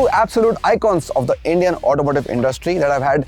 two absolute icons of the Indian automotive industry that have had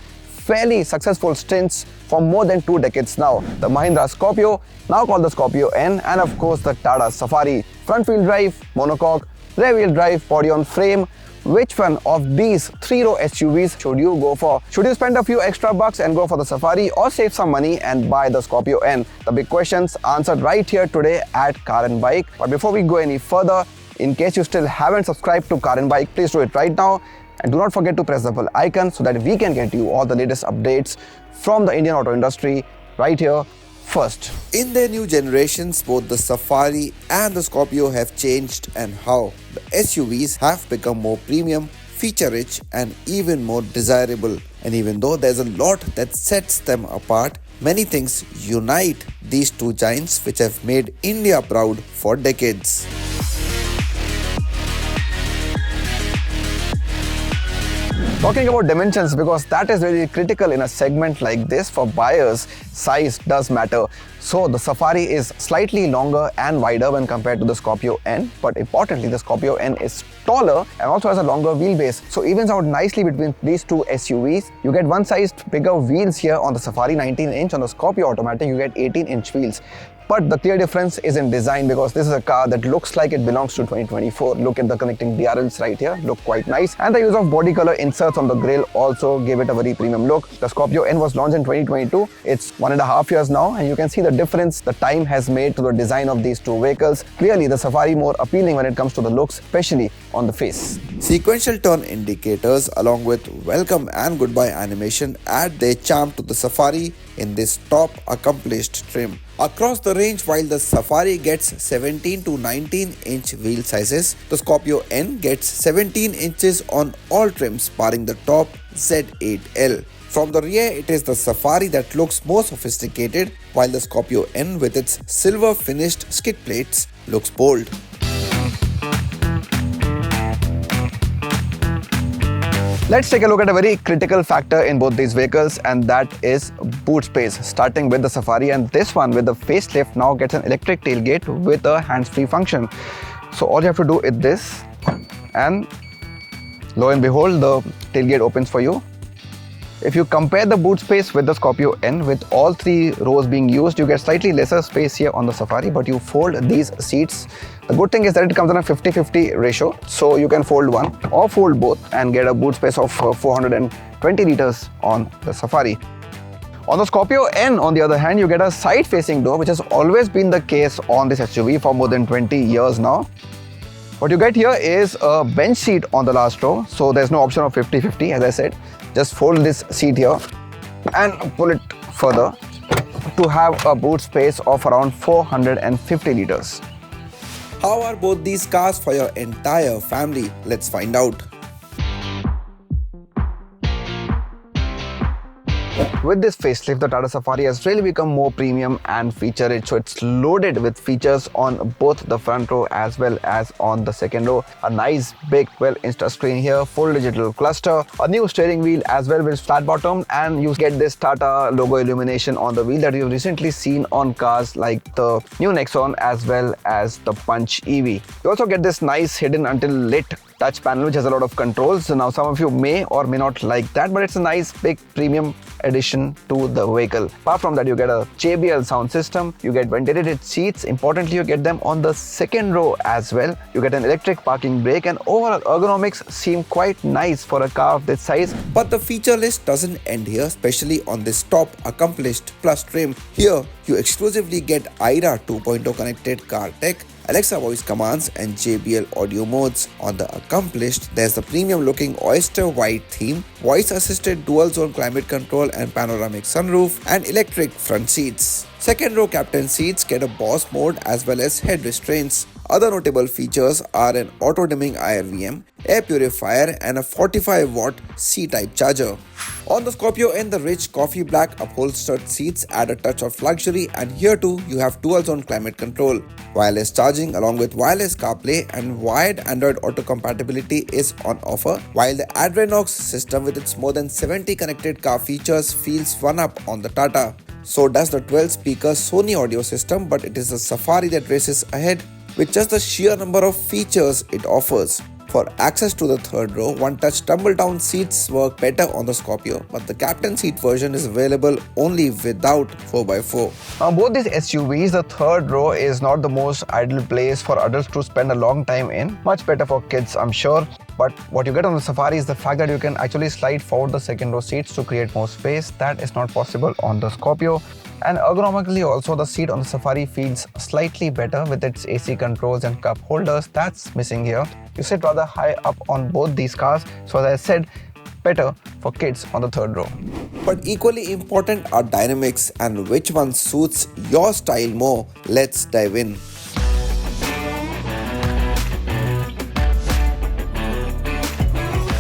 fairly successful stints for more than 2 decades now. The Mahindra Scorpio, now called the Scorpio-N, and of course the Tata Safari. Front-wheel drive, monocoque, rear-wheel drive, body-on-frame. Which one of these 3-row SUVs should you go for? Should you spend a few extra bucks and go for the Safari, or save some money and buy the Scorpio-N? The big questions answered right here today at Car and Bike. But before we go any further, in case you still haven't subscribed to Car and Bike, please do it right now. And do not forget to press the bell icon so that we can get you all the latest updates from the Indian auto industry right here first. In their new generations, both the Safari and the Scorpio have changed, and how the SUVs have become more premium, feature-rich and even more desirable. And even though there's a lot that sets them apart, many things unite these two giants which have made India proud for decades. Talking about dimensions, because that is very critical in a segment like this. For buyers, size does matter. So the Safari is slightly longer and wider when compared to the Scorpio-N, but importantly the Scorpio-N is taller and also has a longer wheelbase, so evens out nicely between these two SUVs. You get one sized bigger wheels here on the Safari, 19-inch. On the Scorpio Automatic you get 18-inch wheels. But the clear difference is in design, because this is a car that looks like it belongs to 2024. Look at the connecting DRLs right here, look quite nice. And the use of body color inserts on the grille also gave it a very premium look. The Scorpio-N was launched in 2022. It's 1.5 years now, and you can see the difference the time has made to the design of these two vehicles. Clearly the Safari more appealing when it comes to the looks, especially on the face. Sequential turn indicators along with welcome and goodbye animation add their charm to the Safari in this top accomplished trim. Across the range, while the Safari gets 17 to 19-inch wheel sizes, the Scorpio-N gets 17 inches on all trims barring the top Z8L. From the rear, it is the Safari that looks more sophisticated, while the Scorpio-N with its silver finished skid plates looks bold. Let's take a look at a very critical factor in both these vehicles, and that is boot space. Starting with the Safari, and this one with the facelift now gets an electric tailgate with a hands-free function. So all you have to do is this, and lo and behold, the tailgate opens for you. If you compare the boot space with the Scorpio-N, with all 3 rows being used, you get slightly lesser space here on the Safari, but you fold these seats. The good thing is that it comes in a 50-50 ratio, so you can fold one or fold both and get a boot space of 420 liters on the Safari. On the Scorpio-N, on the other hand, you get a side-facing door, which has always been the case on this SUV for more than 20 years now. What you get here is a bench seat on the last row, so there's no option of 50-50, as I said. Just fold this seat here and pull it further to have a boot space of around 450 liters. How are both these cars for your entire family? Let's find out. With this facelift, the Tata Safari has really become more premium and feature-rich. So it's loaded with features on both the front row as well as on the second row. A nice big Insta screen here, full digital cluster, a new steering wheel as well with flat bottom, and you get this Tata logo illumination on the wheel that you've recently seen on cars like the new Nexon as well as the Punch EV. You also get this nice hidden until lit touch panel which has a lot of controls. So now some of you may or may not like that, but it's a nice big premium addition to the vehicle. Apart from that, you get a JBL sound system, you get ventilated seats. Importantly, you get them on the second row as well. You get an electric parking brake, and overall ergonomics seem quite nice for a car of this size. But the feature list doesn't end here, especially on this top accomplished plus trim. Here, you exclusively get IRA 2.0 connected car tech, Alexa voice commands and JBL audio modes. On the accomplished, there's the premium looking oyster white theme, voice assisted dual zone climate control and panoramic sunroof, and electric front seats. Second row captain seats get a Boss mode as well as head restraints. Other notable features are an auto-dimming IRVM, air purifier and a 45-watt C-type charger. On the Scorpio-N, the rich coffee black upholstered seats add a touch of luxury, and here too you have dual-zone climate control. Wireless charging along with wireless CarPlay and wired Android Auto compatibility is on offer, while the Adrenox system with its more than 70 connected car features feels one up on the Tata. So does the 12-speaker Sony audio system, but it is the Safari that races ahead with just the sheer number of features it offers. For access to the third row, one-touch tumble-down seats work better on the Scorpio, but the captain seat version is available only without 4x4. On both these SUVs, the third row is not the most ideal place for adults to spend a long time in. Much better for kids, I'm sure. But what you get on the Safari is the fact that you can actually slide forward the second row seats to create more space. That is not possible on the Scorpio. And ergonomically also, the seat on the Safari feels slightly better with its AC controls and cup holders. That's missing here. You sit rather high up on both these cars. So as I said, better for kids on the third row. But equally important are dynamics and which one suits your style more. Let's dive in.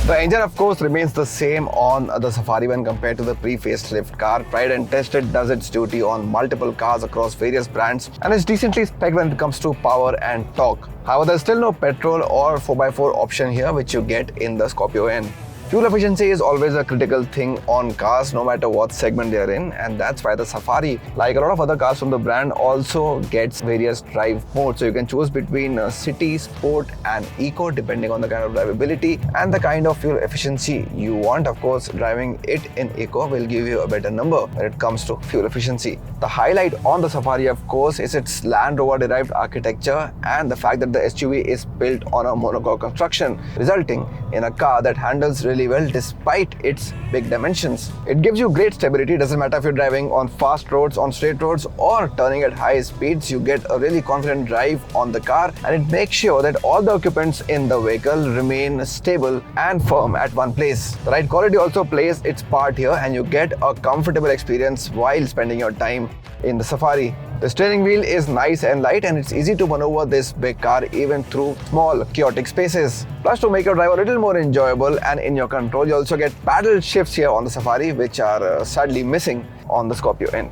The engine of course remains the same on the Safari when compared to the pre-facelift car. Tried and tested, does its duty on multiple cars across various brands and is decently spec'd when it comes to power and torque. However, there's still no petrol or 4x4 option here which you get in the Scorpio-N. Fuel efficiency is always a critical thing on cars no matter what segment they are in, and that's why the Safari, like a lot of other cars from the brand, also gets various drive modes. So you can choose between city, sport and eco depending on the kind of drivability and the kind of fuel efficiency you want. Of course, driving it in eco will give you a better number when it comes to fuel efficiency. The highlight on the Safari of course is its Land Rover derived architecture and the fact that the SUV is built on a monocoque construction, resulting in a car that handles really well despite its big dimensions. It gives you great stability. Doesn't matter if you're driving on fast roads, on straight roads or turning at high speeds, you get a really confident drive on the car, and it makes sure that all the occupants in the vehicle remain stable and firm at one place. The ride quality also plays its part here and you get a comfortable experience while spending your time in the Safari. The steering wheel is nice and light and it's easy to maneuver this big car even through small chaotic spaces. Plus, to make your drive a little more enjoyable and in your control, you also get paddle shifts here on the Safari, which are sadly missing on the Scorpio-N.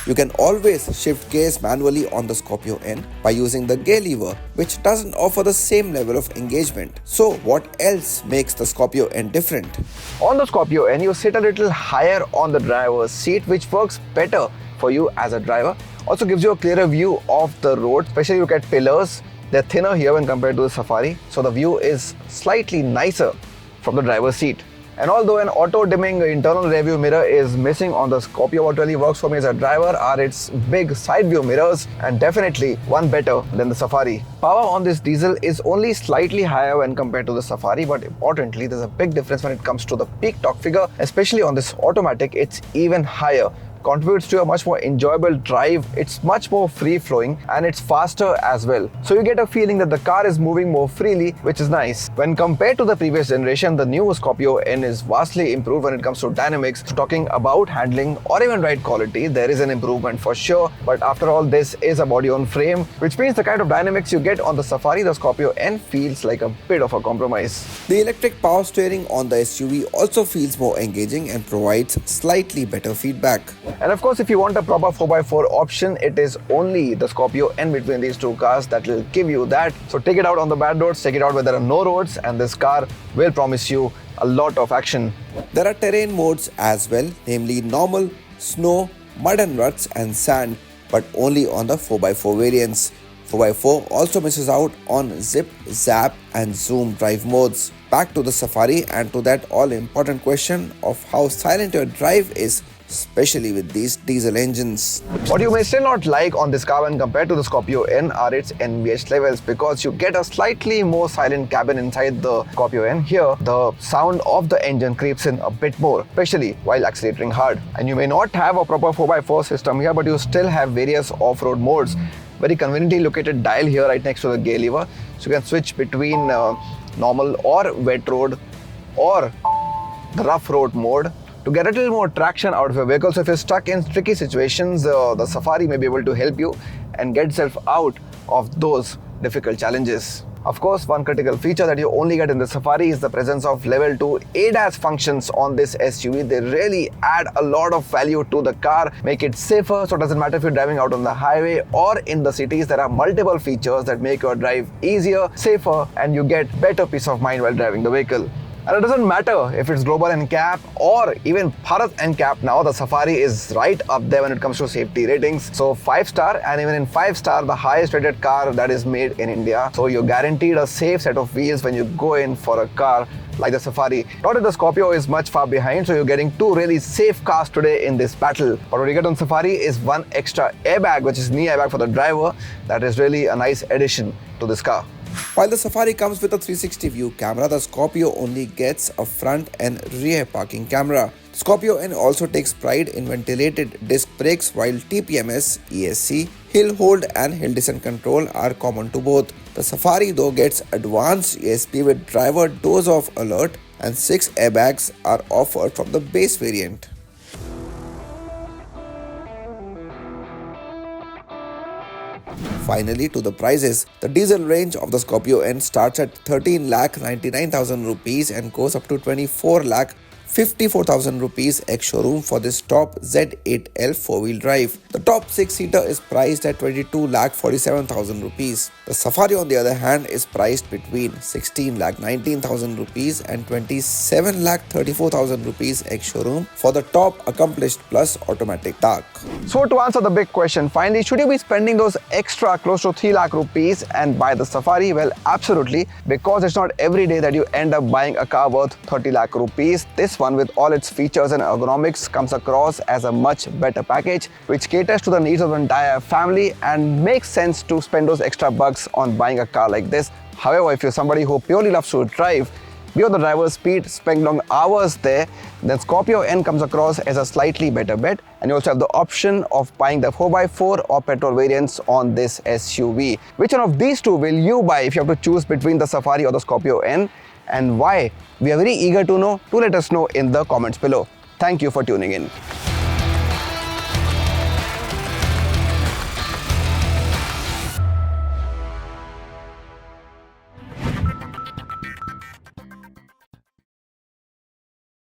You can always shift gears manually on the Scorpio-N by using the gear lever, which doesn't offer the same level of engagement. So what else makes the Scorpio-N different? On the Scorpio-N, you sit a little higher on the driver's seat, which works better for you as a driver. Also gives you a clearer view of the road, especially look at pillars. They're thinner here when compared to the Safari, so the view is slightly nicer from the driver's seat. And although an auto-dimming internal rear view mirror is missing on the Scorpio, what really works for me as a driver are its big side view mirrors, and definitely one better than the Safari. Power on this diesel is only slightly higher when compared to the Safari, but importantly there's a big difference when it comes to the peak torque figure, especially on this automatic. It's even higher. Contributes to a much more enjoyable drive. It's much more free-flowing and it's faster as well. So you get a feeling that the car is moving more freely, which is nice. When compared to the previous generation, the new Scorpio-N is vastly improved when it comes to dynamics. So talking about handling or even ride quality, there is an improvement for sure. But after all, this is a body-on-frame, which means the kind of dynamics you get on the Safari, the Scorpio-N feels like a bit of a compromise. The electric power steering on the SUV also feels more engaging and provides slightly better feedback. And of course, if you want a proper 4x4 option, it is only the Scorpio-N between these two cars that will give you that. So take it out on the bad roads, take it out where there are no roads, and this car will promise you a lot of action. There are terrain modes as well, namely normal, snow, mud and ruts and sand, but only on the 4x4 variants. 4x4 also misses out on zip, zap and zoom drive modes. Back to the Safari and to that all-important question of how silent your drive is, especially with these diesel engines. What you may still not like on this car when compared to the Scorpio-N are its NVH levels, because you get a slightly more silent cabin inside the Scorpio-N. Here, the sound of the engine creeps in a bit more, especially while accelerating hard. And you may not have a proper 4x4 system here, but you still have various off-road modes. Very conveniently located dial here right next to the gear lever, so you can switch between normal or wet road or the rough road mode to get a little more traction out of your vehicle. So if you're stuck in tricky situations, the Safari may be able to help you and get yourself out of those difficult challenges. Of course, one critical feature that you only get in the Safari is the presence of level 2 ADAS functions on this SUV. They really add a lot of value to the car, make it safer, so it doesn't matter if you're driving out on the highway or in the cities. There are multiple features that make your drive easier, safer, and you get better peace of mind while driving the vehicle. And it doesn't matter if it's global NCAP or even Bharat NCAP now, the Safari is right up there when it comes to safety ratings. So 5-star, and even in 5-star, the highest rated car that is made in India. So you're guaranteed a safe set of wheels when you go in for a car like the Safari. Not that the Scorpio is much far behind, so you're getting two really safe cars today in this battle. But what you get on Safari is one extra airbag, which is knee airbag for the driver. That is really a nice addition to this car. While the Safari comes with a 360 view camera, the Scorpio only gets a front and rear parking camera. Scorpio-N also takes pride in ventilated disc brakes, while TPMS, ESC, hill hold and hill descent control are common to both. The Safari though gets advanced ESP with driver doze off alert, and 6 airbags are offered from the base variant. Finally, to the prices. The diesel range of the Scorpio-N starts at 13,99,000 rupees and goes up to 24,54,000 rupees ex-showroom for this top Z8L 4-wheel drive. The top 6-seater is priced at 22,47,000 rupees. The Safari on the other hand is priced between 16,19,000 rupees and 27,34,000 rupees ex-showroom for the top accomplished plus automatic dark. So to answer the big question, finally, should you be spending those extra close to 3 lakh rupees and buy the Safari? Well, absolutely, because it's not every day that you end up buying a car worth 30 lakh rupees. This one, with all its features and ergonomics, comes across as a much better package which caters to the needs of the entire family and makes sense to spend those extra bucks on buying a car like this. However, if you're somebody who purely loves to drive, be on the driver's seat, spend long hours there, then Scorpio-N comes across as a slightly better bet. And you also have the option of buying the 4x4 or petrol variants on this SUV. Which one of these two will you buy if you have to choose between the Safari or the Scorpio-N, and why? We are very eager to know. Do let us know in the comments below. Thank you for tuning in.